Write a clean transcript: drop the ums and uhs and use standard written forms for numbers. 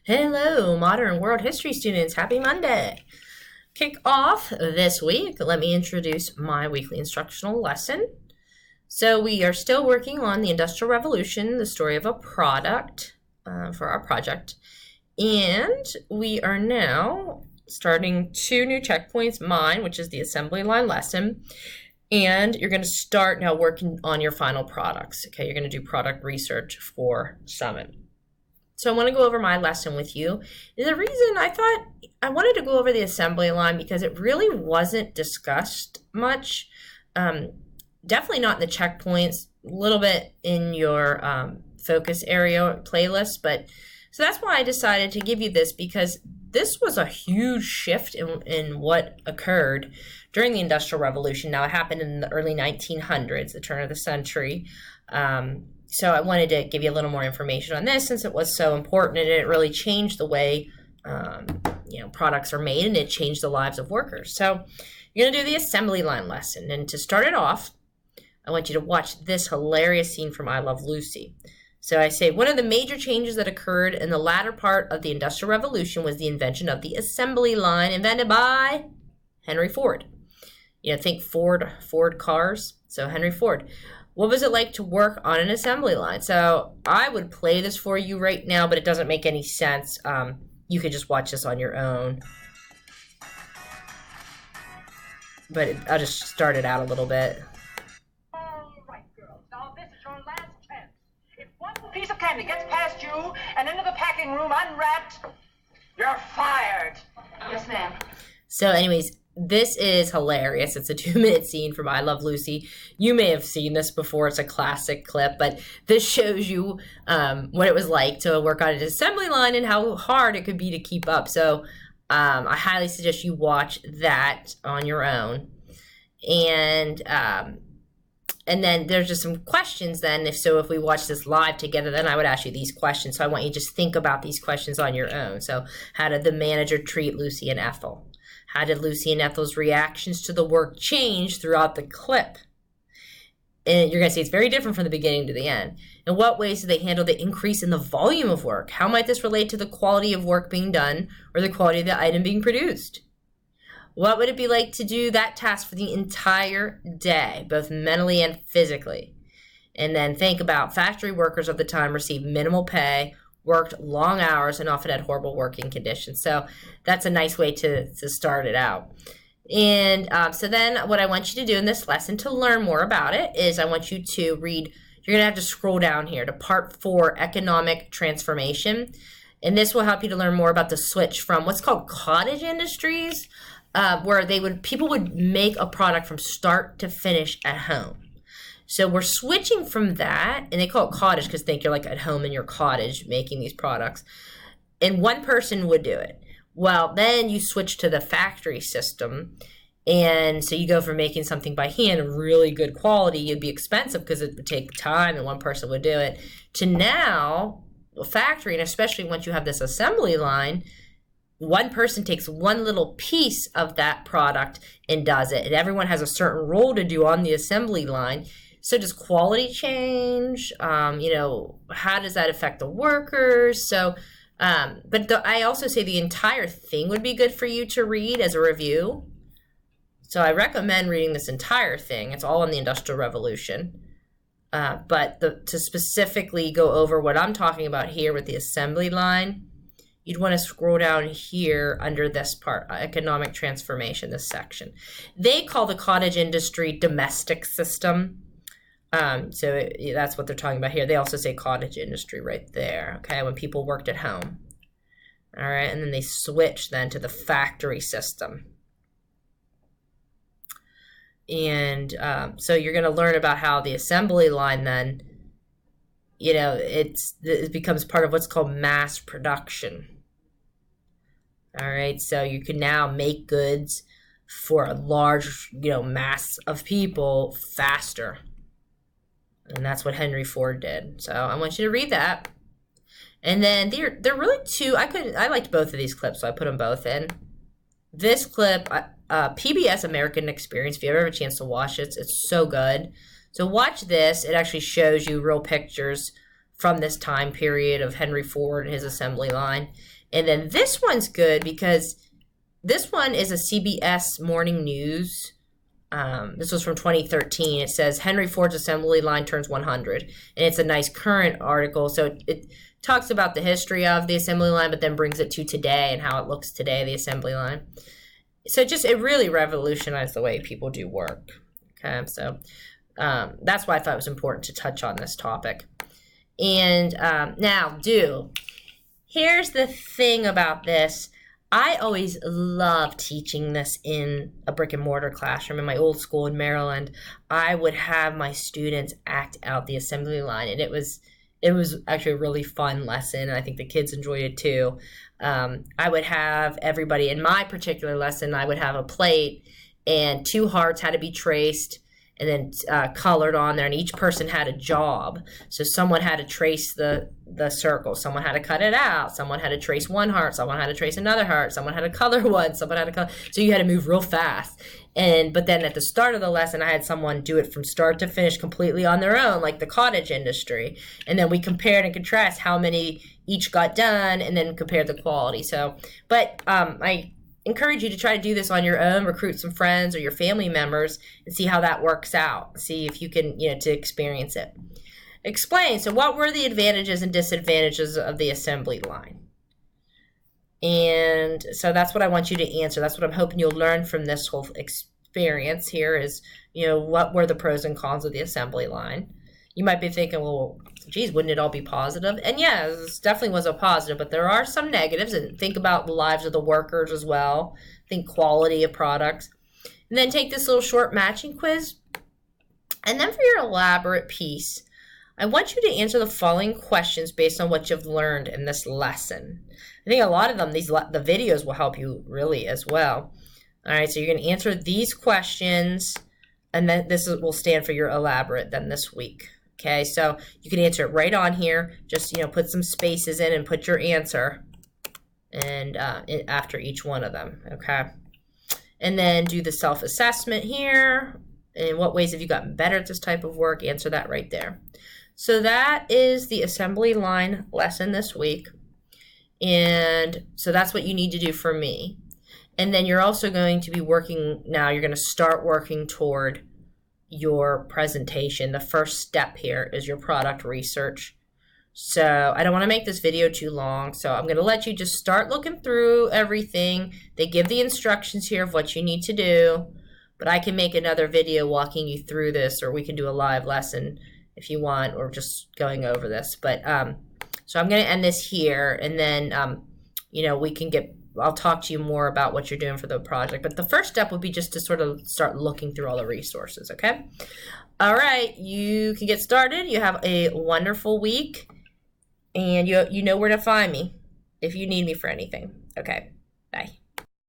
Hello, modern world history students. Happy Monday. Kick off this week. Let me introduce my weekly instructional lesson. So we are still working on the Industrial Revolution, the story of a product for our project. And we are now starting 2 new checkpoints, mine, which is the assembly line lesson. And you're going to start now working on your final products. Okay, you're going to do product research for Summit. So I want to go over my lesson with you. And the reason I thought I wanted to go over the assembly line because it really wasn't discussed much. Definitely not in the checkpoints, a little bit in your focus area playlist. But so that's why I decided to give you this, because this was a huge shift in what occurred during the Industrial Revolution. Now, it happened in the early 1900s, the turn of the century. So I wanted to give you a little more information on this since it was so important, and it really changed the way products are made, and it changed the lives of workers. So you're going to do the assembly line lesson. And to start it off, I want you to watch this hilarious scene from I Love Lucy. So I say, one of the major changes that occurred in the latter part of the Industrial Revolution was the invention of the assembly line, invented by Henry Ford. Think Ford cars. So Henry Ford. What was it like to work on an assembly line? So I would play this for you right now, but it doesn't make any sense. You could just watch this on your own. But I'll just start it out a little bit. All right, girls. Now this is your last chance. If one piece of candy gets past you and into the packing room unwrapped, you're fired. Yes, ma'am. So anyways, this is hilarious. It's a 2-minute scene from I Love Lucy. You may have seen this before. It's a classic clip, but this shows you what it was like to work on an assembly line and how hard it could be to keep up. So I highly suggest you watch that on your own. And then there's just some questions then. If we watch this live together, then I would ask you these questions. So I want you to just think about these questions on your own. So how did the manager treat Lucy and Ethel? How did Lucy and Ethel's reactions to the work change throughout the clip? And you're going to see it's very different from the beginning to the end. In what ways do they handle the increase in the volume of work? How might this relate to the quality of work being done or the quality of the item being produced? What would it be like to do that task for the entire day, both mentally and physically? And then think about factory workers of the time received minimal pay, worked long hours, and often had horrible working conditions. So that's a nice way to start it out. And so then what I want you to do in this lesson to learn more about it is I want you to read, you're going to have to scroll down here to Part 4, Economic Transformation. And this will help you to learn more about the switch from what's called cottage industries, where people would make a product from start to finish at home. So we're switching from that, and they call it cottage because think you're like at home in your cottage making these products, and one person would do it. Well, then you switch to the factory system, and so you go from making something by hand, really good quality, it'd be expensive because it would take time and one person would do it, to now a factory, and especially once you have this assembly line, one person takes one little piece of that product and does it, and everyone has a certain role to do on the assembly line. So does quality change? How does that affect the workers? So, I also say the entire thing would be good for you to read as a review. So I recommend reading this entire thing. It's all on the Industrial Revolution. To specifically go over what I'm talking about here with the assembly line, you'd want to scroll down here under this part, economic transformation, this section. They call the cottage industry domestic system. So that's what they're talking about here. They also say cottage industry right there, okay, when people worked at home. All right, and then they switch then to the factory system. And so you're going to learn about how the assembly line then, it becomes part of what's called mass production. All right, so you can now make goods for a large, mass of people faster. And that's what Henry Ford did. So I want you to read that. And then they're really two. I liked both of these clips, so I put them both in. This clip, PBS American Experience, if you ever have a chance to watch it, it's so good. So watch this. It actually shows you real pictures from this time period of Henry Ford and his assembly line. And then this one's good because this one is a CBS Morning News. This was from 2013. It says Henry Ford's assembly line turns 100. And it's a nice current article. So it talks about the history of the assembly line, but then brings it to today and how it looks today, the assembly line. So it really revolutionized the way people do work. Okay, so that's why I thought it was important to touch on this topic. And now, here's the thing about this. I always loved teaching this in a brick and mortar classroom. In my old school in Maryland, I would have my students act out the assembly line, and it was actually a really fun lesson. I think the kids enjoyed it too. I would have everybody in my particular lesson, I would have a plate, and 2 hearts had to be traced and then colored on there, and each person had a job. So someone had to trace the circle, someone had to cut it out, someone had to trace 1 heart, someone had to trace another heart, someone had to color one, someone had to color. So you had to move real fast. But then at the start of the lesson, I had someone do it from start to finish completely on their own, like the cottage industry. And then we compared and contrast how many each got done, and then compared the quality. I encourage you to try to do this on your own, recruit some friends or your family members, and see how that works out. See if you can, to experience it. Explain. So what were the advantages and disadvantages of the assembly line? And so that's what I want you to answer. That's what I'm hoping you'll learn from this whole experience here is, what were the pros and cons of the assembly line? You might be thinking, well, geez, wouldn't it all be positive? And yeah, this definitely was a positive, but there are some negatives. And think about the lives of the workers as well. Think quality of products. And then take this little short matching quiz. And then for your elaborate piece, I want you to answer the following questions based on what you've learned in this lesson. I think a lot of them, the videos will help you really as well. All right, so you're going to answer these questions, and then this will stand for your elaborate then this week. Okay, so you can answer it right on here. Just, put some spaces in and put your answer and after each one of them, okay? And then do the self-assessment here. In what ways have you gotten better at this type of work? Answer that right there. So that is the assembly line lesson this week. And so that's what you need to do for me. And then you're also going to be working, now you're going to start working toward your presentation. The first step here is your product research. So I don't want to make this video too long, so I'm going to let you just start looking through everything. They give the instructions here of what you need to do, but I can make another video walking you through this, or we can do a live lesson if you want, or just going over this. But so I'm going to end this here, and then I'll talk to you more about what you're doing for the project. But the first step would be just to sort of start looking through all the resources, okay? All right, you can get started. You have a wonderful week, and you know where to find me if you need me for anything. Okay, bye.